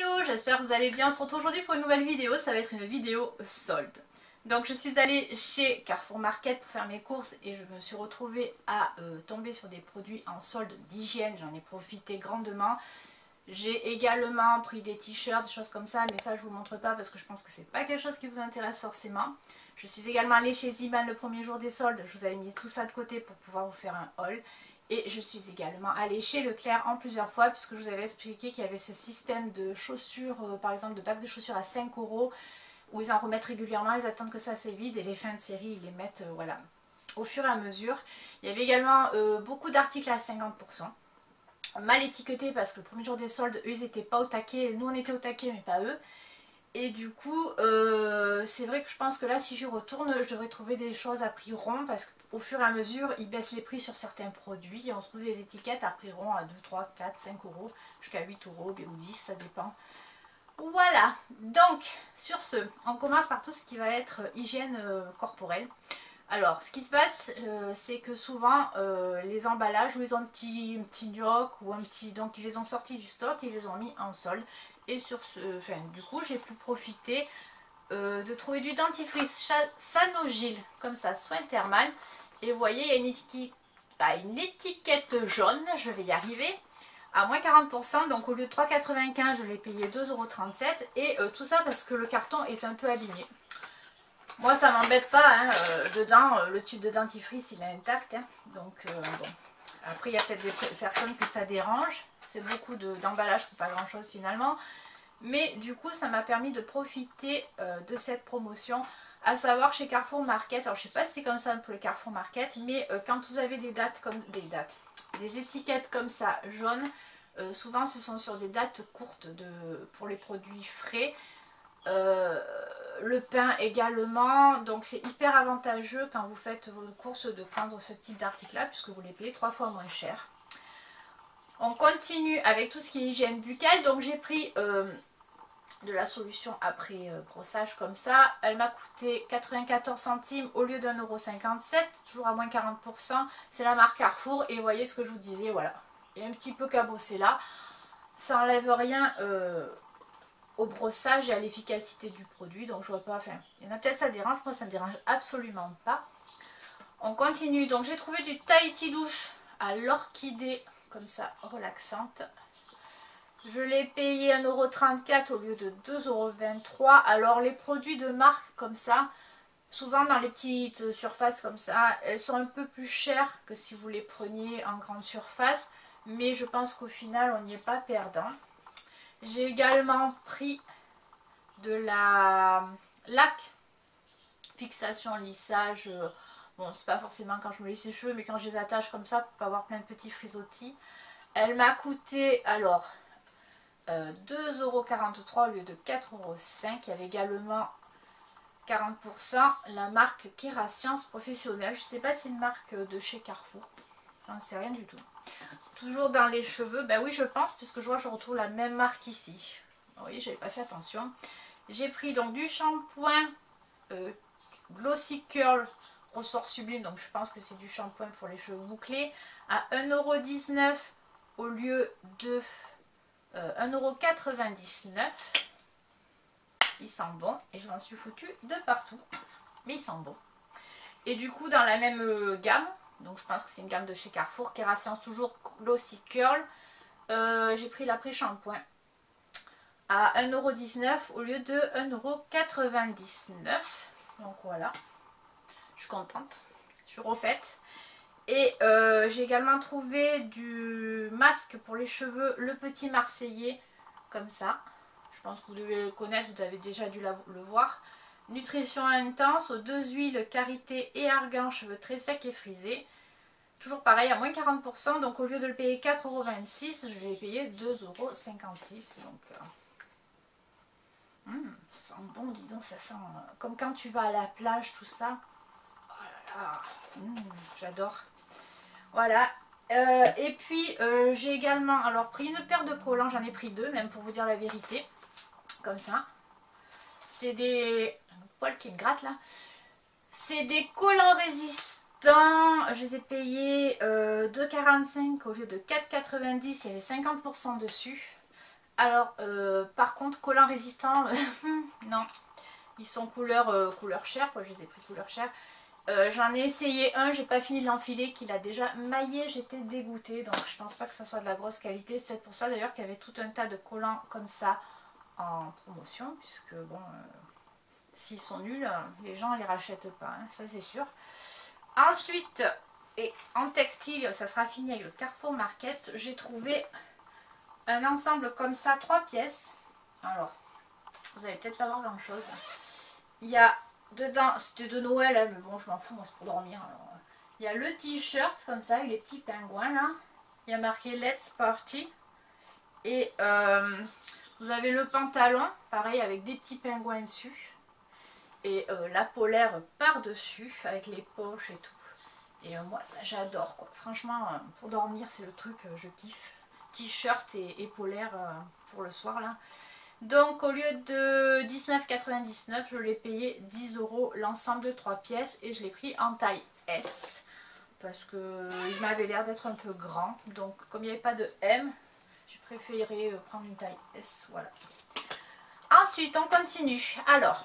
Hello, j'espère que vous allez bien. On se retrouve aujourd'hui pour une nouvelle vidéo. Ça va être une vidéo solde. Donc je suis allée chez Carrefour Market pour faire mes courses et je me suis retrouvée à tomber sur des produits en solde d'hygiène. J'en ai profité grandement. J'ai également pris des t-shirts, des choses comme ça, mais ça je vous montre pas parce que je pense que c'est pas quelque chose qui vous intéresse forcément. Je suis également allée chez Ziman le premier jour des soldes. Je vous avais mis tout ça de côté pour pouvoir vous faire un haul. Et je suis également allée chez Leclerc en plusieurs fois puisque je vous avais expliqué qu'il y avait ce système de chaussures, par exemple de bacs de chaussures à 5 € où ils en remettent régulièrement, ils attendent que ça se vide et les fins de série ils les mettent voilà, au fur et à mesure. Il y avait également beaucoup d'articles à 50%. Mal étiquetés parce que le premier jour des soldes, eux ils n'étaient pas au taquet, nous on était au taquet mais pas eux. Et du coup, c'est vrai que je pense que là, si j'y retourne, je devrais trouver des choses à prix rond parce qu'au fur et à mesure, ils baissent les prix sur certains produits et on trouve des étiquettes à prix rond à 2, 3, 4, 5 € jusqu'à 8 € ou 10, ça dépend. Voilà, donc sur ce, on commence par tout ce qui va être hygiène corporelle. Alors, ce qui se passe, c'est que souvent, les emballages où ils ont un petit gnoc ou un petit... Donc, ils les ont sortis du stock et ils les ont mis en solde. Et sur ce... Enfin, du coup, j'ai pu profiter de trouver du dentifrice Sanogyl, comme ça, soin thermal. Et vous voyez, il y a une étiquette jaune, je vais y arriver, à moins 40%. Donc, au lieu de 3,95 €, je l'ai payé 2,37 €. Et tout ça parce que le carton est un peu abîmé. Moi ça m'embête pas, hein, dedans le tube de dentifrice il est intact, hein, donc bon. Après il y a peut-être des personnes que ça dérange, c'est beaucoup d'emballage pour pas grand chose finalement. Mais du coup ça m'a permis de profiter de cette promotion, à savoir chez Carrefour Market. Alors je sais pas si c'est comme ça pour le Carrefour Market, mais quand vous avez des étiquettes comme ça jaunes, souvent ce sont sur des dates courtes pour les produits frais. Le pain également, donc c'est hyper avantageux quand vous faites vos courses de prendre ce type d'article là puisque vous les payez 3 fois moins cher. On continue avec tout ce qui est hygiène buccale. Donc j'ai pris de la solution après brossage comme ça. Elle m'a coûté 94 centimes au lieu d'1,57 €, toujours à moins 40%. C'est la marque Carrefour et vous voyez ce que je vous disais, voilà. Il y a un petit peu cabossé là. Ça enlève rien au brossage et à l'efficacité du produit, donc je vois pas, enfin il y en a peut-être ça dérange, moi ça me dérange absolument pas. On continue, donc j'ai trouvé du Tahiti douche à l'orchidée comme ça, relaxante. Je l'ai payé 1,34 € au lieu de 2,23 €. Alors les produits de marque comme ça, souvent dans les petites surfaces comme ça, elles sont un peu plus chères que si vous les preniez en grande surface, mais je pense qu'au final on n'y est pas perdant. J'ai également pris de la lac fixation lissage. Bon, c'est pas forcément quand je me lisse les cheveux, mais quand je les attache comme ça pour pas avoir plein de petits frisottis. Elle m'a coûté alors 2,43 € au lieu de 4,05 €. Il y avait également 40%. La marque Kerascience Professionnelle. Je sais pas si c'est une marque de chez Carrefour. J'en sais rien du tout. Toujours dans les cheveux, ben oui je pense, puisque je vois que je retrouve la même marque ici. Oui, j'avais pas fait attention. J'ai pris donc du shampoing Glossy Curl ressort sublime, donc je pense que c'est du shampoing pour les cheveux bouclés, à 1,19 € au lieu de 1,99 €. Il sent bon et je m'en suis foutu de partout, mais il sent bon. Et du coup dans la même gamme, donc je pense que c'est une gamme de chez Carrefour, Kerascience toujours Glossy Curl, j'ai pris l'après-shampoing à 1,19 € au lieu de 1,99 €. Donc voilà, je suis contente, je suis refaite. Et j'ai également trouvé du masque pour les cheveux, le petit Marseillais, comme ça. Je pense que vous devez le connaître, vous avez déjà dû le voir. Nutrition intense aux 2 huiles karité et argan, cheveux très secs et frisés. Toujours pareil, à moins 40%, donc au lieu de le payer 4,26 €, je l'ai payé 2,56 €. Donc, ça sent bon, dis donc, ça sent comme quand tu vas à la plage, tout ça. Oh là là, j'adore. Voilà. Et puis, j'ai également alors pris une paire de collants, j'en ai pris 2, même pour vous dire la vérité. Comme ça. C'est des... un poil qui me gratte là. C'est des collants résistants. Je les ai payés 2,45 € au lieu de 4,90 €. Il y avait 50% dessus. Alors, par contre, collants résistants, non. Ils sont couleur chair, quoi. Je les ai pris couleur chair. J'en ai essayé un, j'ai pas fini de l'enfiler, qu'il a déjà maillé, j'étais dégoûtée. Donc je pense pas que ça soit de la grosse qualité. C'est pour ça d'ailleurs qu'il y avait tout un tas de collants comme ça en promotion. Puisque bon, s'ils sont nuls, les gens les rachètent pas, hein, ça c'est sûr. Ensuite, et en textile, ça sera fini avec le Carrefour Market, j'ai trouvé un ensemble comme ça, 3 pièces. Alors, vous allez peut-être pas voir grand chose. Il y a dedans, c'était de Noël, hein, mais bon, je m'en fous, moi c'est pour dormir. Alors, il y a le t-shirt comme ça, avec les petits pingouins là. Il y a marqué Let's Party. Et vous avez le pantalon, pareil, avec des petits pingouins dessus. Et la polaire par-dessus, avec les poches et tout. Et moi, ça j'adore quoi. Franchement, pour dormir, c'est le truc, je kiffe. T-shirt et polaire pour le soir là. Donc au lieu de 19,99 je l'ai payé 10 € l'ensemble de 3 pièces et je l'ai pris en taille S parce que il m'avait l'air d'être un peu grand. Donc comme il n'y avait pas de M, j'ai préféré prendre une taille S. Voilà. Ensuite on continue. Alors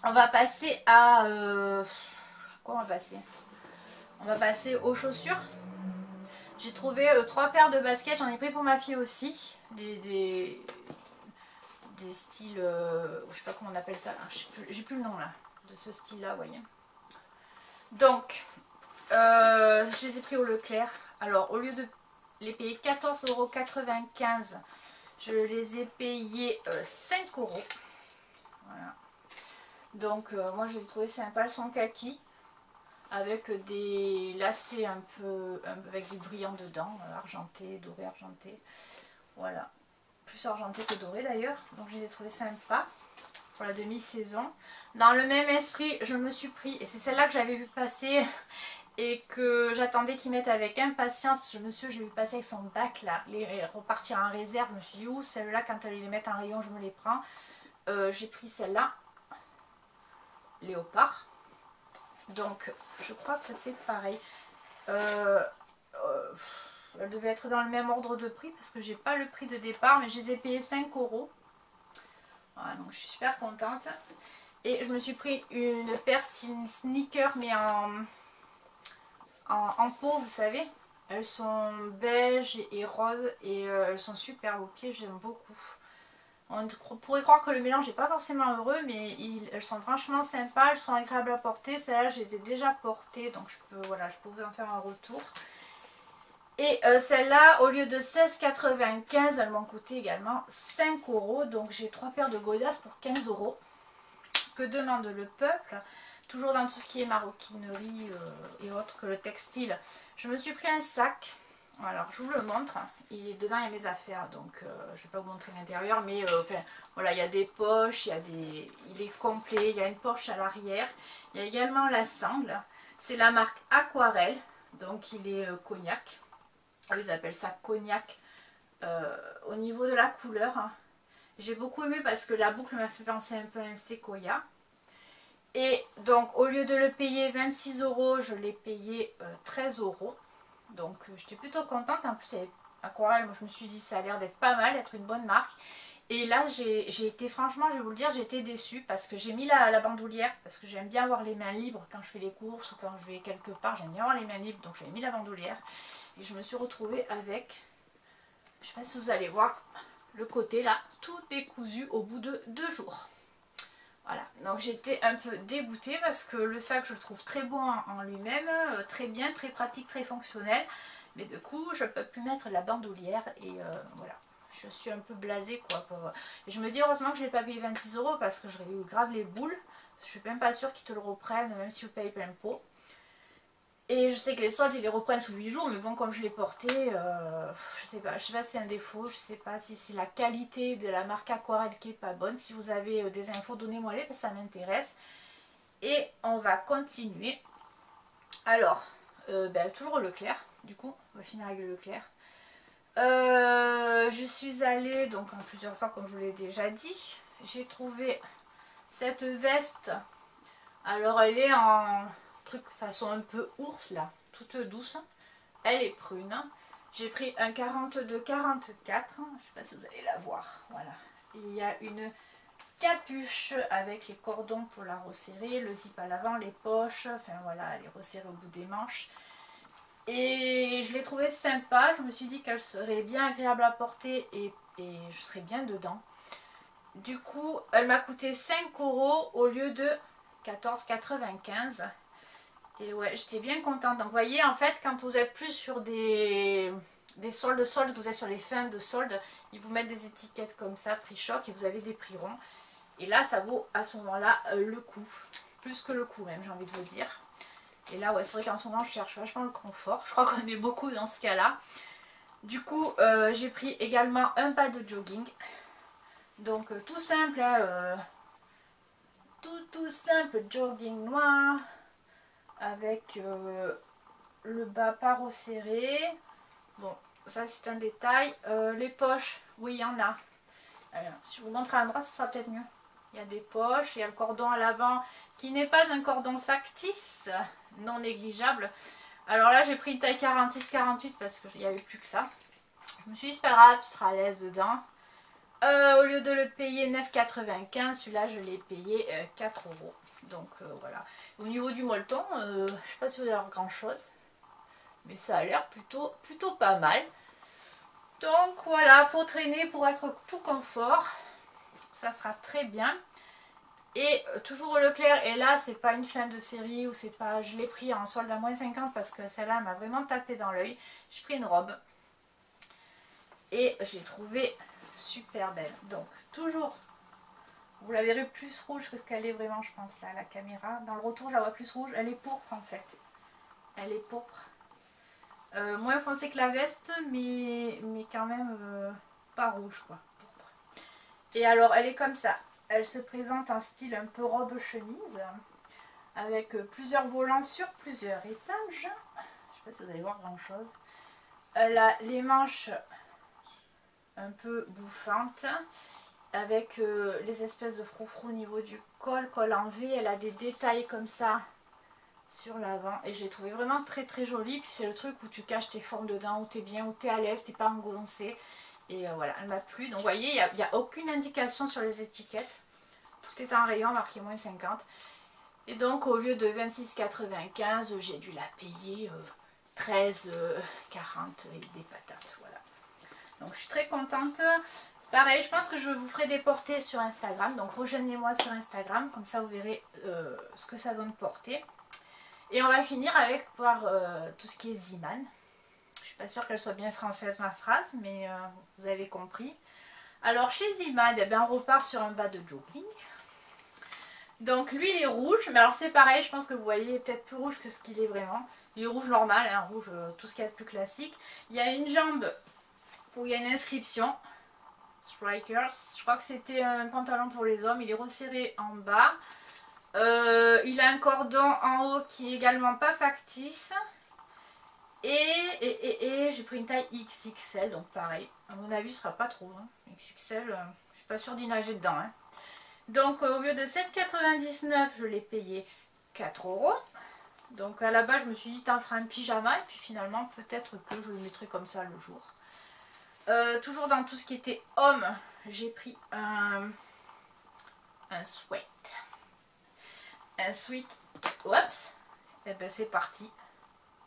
on va passer à... quoi on va passer? On va passer aux chaussures. J'ai trouvé 3 paires de baskets, j'en ai pris pour ma fille aussi. Des styles, je sais pas comment on appelle ça, j'ai plus le nom là, de ce style là, vous voyez. Donc, je les ai pris au Leclerc. Alors, au lieu de les payer 14,95 €, je les ai payés 5 €. Voilà. Donc, moi je les ai trouvées sympas, elles sont kaki. Avec des lacets un peu avec des brillants dedans, argenté, doré, argenté. Voilà. Plus argenté que doré d'ailleurs. Donc je les ai trouvés sympas pour la demi-saison. Dans le même esprit, je me suis pris, et c'est celle-là que j'avais vu passer et que j'attendais qu'ils mettent avec impatience. Parce que monsieur, je l'ai vu passer avec son bac là, les repartir en réserve. Je me suis dit, ouh, celle-là, quand elle les mettent en rayon, je me les prends. J'ai pris celle-là, léopard. Donc je crois que c'est pareil. Elle devait être dans le même ordre de prix parce que j'ai pas le prix de départ, mais je les ai payés 5 €. Voilà, donc je suis super contente. Et je me suis pris une paire style sneaker mais en peau, vous savez. Elles sont beige et rose et elles sont super aux pieds, j'aime beaucoup. On pourrait croire que le mélange n'est pas forcément heureux, mais elles sont franchement sympas, elles sont agréables à porter. Celles-là, je les ai déjà portées, donc voilà, je pouvais en faire un retour. Et celles-là, au lieu de 16,95 €, elles m'ont coûté également 5 €. Donc j'ai 3 paires de godasses pour 15 €. Que demande le peuple? Toujours dans tout ce qui est maroquinerie et autres que le textile. Je me suis pris un sac. Alors je vous le montre, dedans il y a mes affaires, donc je ne vais pas vous montrer l'intérieur, mais enfin, voilà, il y a des poches, il est complet, il y a une poche à l'arrière, il y a également la sangle, c'est la marque Aquarelle, donc il est cognac, ils appellent ça cognac au niveau de la couleur, hein. J'ai beaucoup aimé parce que la boucle m'a fait penser un peu à un séquoia. Et donc au lieu de le payer 26 €, je l'ai payé 13 €. Donc j'étais plutôt contente. En plus, Aquarelle, moi je me suis dit ça a l'air d'être pas mal, d'être une bonne marque. Et là j'ai été, franchement je vais vous le dire, j'ai été déçue parce que j'ai mis la bandoulière. Parce que j'aime bien avoir les mains libres quand je fais les courses ou quand je vais quelque part. J'aime bien avoir les mains libres, donc j'ai mis la bandoulière. Et je me suis retrouvée avec, je sais pas si vous allez voir, le côté là, tout décousu au bout de 2 jours. Voilà, donc j'étais un peu dégoûtée parce que le sac je le trouve très beau en lui-même, très bien, très pratique, très fonctionnel. Mais du coup je ne peux plus mettre la bandoulière et voilà, je suis un peu blasée quoi. Et je me dis heureusement que je ne l'ai pas payé 26 € parce que j'aurais eu grave les boules. Je suis même pas sûre qu'ils te le reprennent même si vous payez plein pot. Et je sais que les soldes ils les reprennent sous 8 jours, mais bon comme je l'ai porté, je sais pas si c'est un défaut, je sais pas si c'est la qualité de la marque Aquarelle qui est pas bonne. Si vous avez des infos, donnez-moi les parce que ça m'intéresse. Et on va continuer. Alors, toujours Leclerc, du coup, on va finir avec le Leclerc. Je suis allée, donc en plusieurs fois comme je vous l'ai déjà dit, j'ai trouvé cette veste. Alors elle est en truc façon un peu ours là, toute douce. Elle est prune. J'ai pris un 42-44, je ne sais pas si vous allez la voir, voilà. Il y a une capuche avec les cordons pour la resserrer, le zip à l'avant, les poches, enfin voilà, elle est resserrée au bout des manches. Et je l'ai trouvée sympa, je me suis dit qu'elle serait bien agréable à porter et je serais bien dedans. Du coup, elle m'a coûté 5 € au lieu de 14,95 €. Et ouais, j'étais bien contente. Donc vous voyez, en fait, quand vous êtes plus sur des soldes, vous êtes sur les fins de soldes, ils vous mettent des étiquettes comme ça, prix choc, et vous avez des prix ronds. Et là, ça vaut à ce moment-là le coup. Plus que le coup même, j'ai envie de vous dire. Et là, ouais, c'est vrai qu'en ce moment, je cherche vachement le confort. Je crois qu'on est beaucoup dans ce cas-là. Du coup, j'ai pris également un pas de jogging. Donc, tout simple, hein, tout simple, jogging noir. Avec le bas pas resserré. Bon, ça c'est un détail. Les poches, oui, il y en a. Alors, si je vous montre à l'endroit, ça sera peut-être mieux. Il y a des poches, il y a le cordon à l'avant qui n'est pas un cordon factice, non négligeable. Alors là, j'ai pris une taille 46-48 parce qu'il n'y avait plus que ça. Je me suis dit, c'est pas grave, tu seras à l'aise dedans. Au lieu de le payer 9,95, celui-là, je l'ai payé 4 €. Donc voilà. Au niveau du molleton, je ne sais pas si vous allez voir grand chose. Mais ça a l'air plutôt pas mal. Donc voilà, pour traîner, pour être tout confort, ça sera très bien. Et toujours au Leclerc, et là c'est pas une fin de série ou c'est pas, je l'ai pris en solde à moins 50 parce que celle-là m'a vraiment tapé dans l'œil. J'ai pris une robe et je l'ai trouvée super belle. Donc toujours, vous la verrez plus rouge que ce qu'elle est vraiment, je pense, là, à la caméra. Dans le retour, je la vois plus rouge. Elle est pourpre en fait. Elle est pourpre. Moins foncée que la veste, mais quand même pas rouge, quoi. Pourpre. Et alors, elle est comme ça. Elle se présente en style un peu robe-chemise, avec plusieurs volants sur plusieurs étages. Je ne sais pas si vous allez voir grand-chose. Elle a les manches un peu bouffantes, avec les espèces de froufrous au niveau du col en V. Elle a des détails comme ça sur l'avant et je l'ai trouvé vraiment très très jolie. Puis c'est le truc où tu caches tes formes dedans, où tu es bien, où tu es à l'aise, tu n'es pas engoncé. Et voilà, elle m'a plu. Donc vous voyez, il n'y a aucune indication sur les étiquettes. Tout est en rayon, marqué moins 50. Et donc au lieu de 26,95, j'ai dû la payer 13,40 et des patates. Voilà. Donc je suis très contente. Pareil, je pense que je vous ferai des portées sur Instagram. Donc rejoignez-moi sur Instagram, comme ça vous verrez ce que ça donne porter. Et on va finir avec tout ce qui est Zeeman. Je suis pas sûre qu'elle soit bien française ma phrase, mais vous avez compris. Alors chez Zeeman, eh bien, on repart sur un bas de jogging. Donc lui il est rouge, mais alors c'est pareil, je pense que vous voyez peut-être plus rouge que ce qu'il est vraiment. Il est rouge normal, hein, rouge tout ce qu'il y a de plus classique. Il y a une jambe où il y a une inscription. Strikers, je crois que c'était un pantalon pour les hommes, il est resserré en bas. Il a un cordon en haut qui est également pas factice. Et j'ai pris une taille XXL, donc pareil. À mon avis, ce sera pas trop. Hein. XXL, je suis pas sûre d'y nager dedans. Hein. Donc au lieu de 7,99, je l'ai payé 4 €. Donc à la base, je me suis dit, t'en feras un pyjama. Et puis finalement, peut-être que je le mettrai comme ça le jour. Toujours dans tout ce qui était homme, j'ai pris un sweat. Un sweat. Oups. Et ben c'est parti.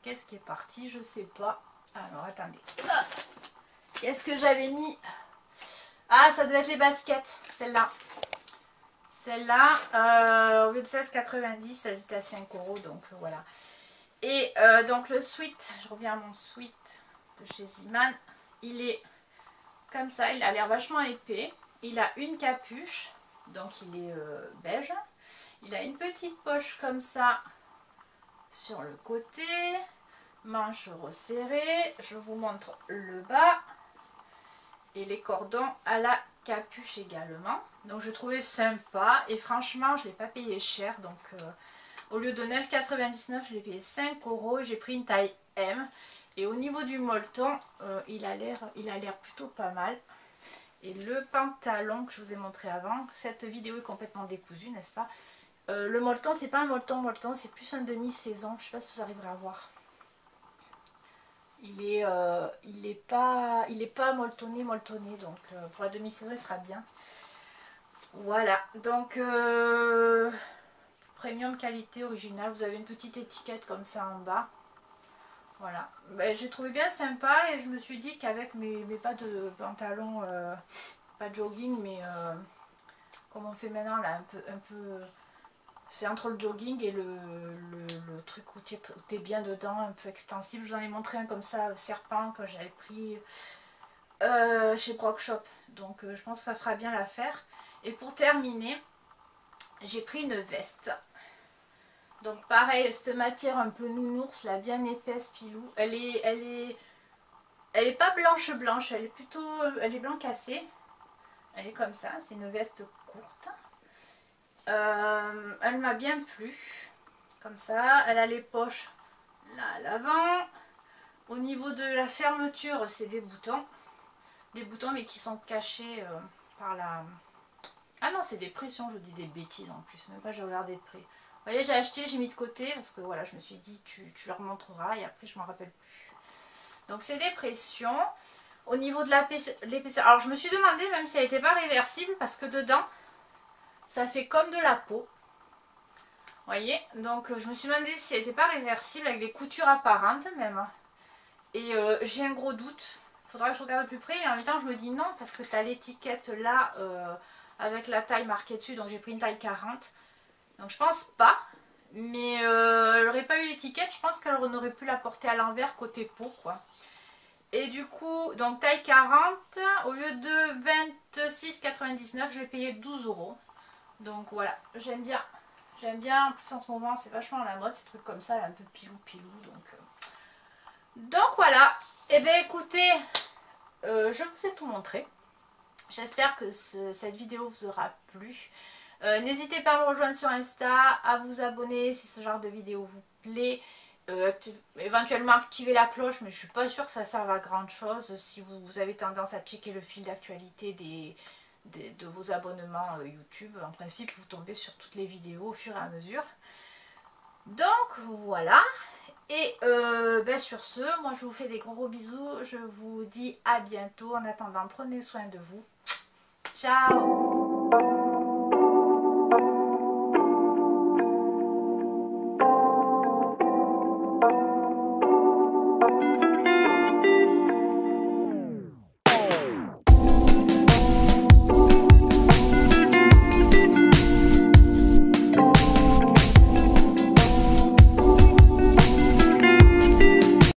Qu'est-ce qui est parti? Je sais pas. Alors attendez. Ah, qu'est-ce que j'avais mis? Ah, ça devait être les baskets. Celle-là. Celle-là, au lieu de 16,90, elles étaient à 5 €. Donc voilà. Et donc le sweat, je reviens à mon sweat de chez Zeeman. Il est comme ça, il a l'air vachement épais. Il a une capuche, donc il est beige. Il a une petite poche comme ça sur le côté. Manche resserrée. Je vous montre le bas. Et les cordons à la capuche également. Donc je trouvais sympa. Et franchement, je ne l'ai pas payé cher. Donc au lieu de 9,99, je l'ai payé 5 €. J'ai pris une taille M. Et au niveau du molleton, il a l'air plutôt pas mal. Et le pantalon que je vous ai montré avant, cette vidéo est complètement décousue, n'est-ce pas? Le molleton, c'est pas un molleton, c'est plus un demi-saison. Je sais pas si vous arriverez à voir. il est pas molletonné, donc pour la demi-saison il sera bien. Voilà, donc premium qualité originale, vous avez une petite étiquette comme ça en bas. Voilà, ben, j'ai trouvé bien sympa et je me suis dit qu'avec mes pas de pantalon, pas de jogging, mais comme on fait maintenant là, un peu c'est entre le jogging et le truc où tu es bien dedans, un peu extensible. Je vous en ai montré un comme ça, serpent, que j'avais pris chez Brock Shop. Donc je pense que ça fera bien l'affaire. Et pour terminer, j'ai pris une veste. Donc pareil, cette matière un peu nounours, là, bien épaisse, pilou. Elle est pas blanche, elle est plutôt, elle est blanc cassé. Elle est comme ça, c'est une veste courte. Elle m'a bien plu, comme ça. Elle a les poches là à l'avant. Au niveau de la fermeture, c'est des boutons mais qui sont cachés par la... Ah non, c'est des pressions, je vous dis des bêtises en plus, même pas j'ai regardé de près. Vous voyez, j'ai acheté, j'ai mis de côté parce que voilà, je me suis dit tu leur montreras et après je m'en rappelle plus. Donc c'est des pressions. Au niveau de l'épaisseur, alors je me suis demandé même si elle n'était pas réversible parce que dedans ça fait comme de la peau. Vous voyez, donc je me suis demandé si elle n'était pas réversible avec des coutures apparentes même. Et j'ai un gros doute. Il faudra que je regarde de plus près, mais en même temps je me dis non parce que tu as l'étiquette là avec la taille marquée dessus, donc j'ai pris une taille 40. Donc je pense pas, mais elle n'aurait pas eu l'étiquette, je pense qu'elle aurait pu la porter à l'envers côté peau quoi. Et du coup, donc taille 40, au lieu de 26,99, je vais payer 12 €. Donc voilà, j'aime bien. J'aime bien, en plus en ce moment c'est vachement à la mode, ces trucs comme ça, là, un peu pilou. Donc voilà, et bien écoutez, je vous ai tout montré. J'espère que cette vidéo vous aura plu. N'hésitez pas à me rejoindre sur Insta, à vous abonner si ce genre de vidéo vous plaît. Éventuellement activer la cloche, mais je suis pas sûre que ça serve à grand chose si vous avez tendance à checker le fil d'actualité de vos abonnements YouTube. En principe, vous tombez sur toutes les vidéos au fur et à mesure. Donc voilà. Et ben sur ce, moi je vous fais des gros bisous. Je vous dis à bientôt. En attendant, prenez soin de vous. Ciao!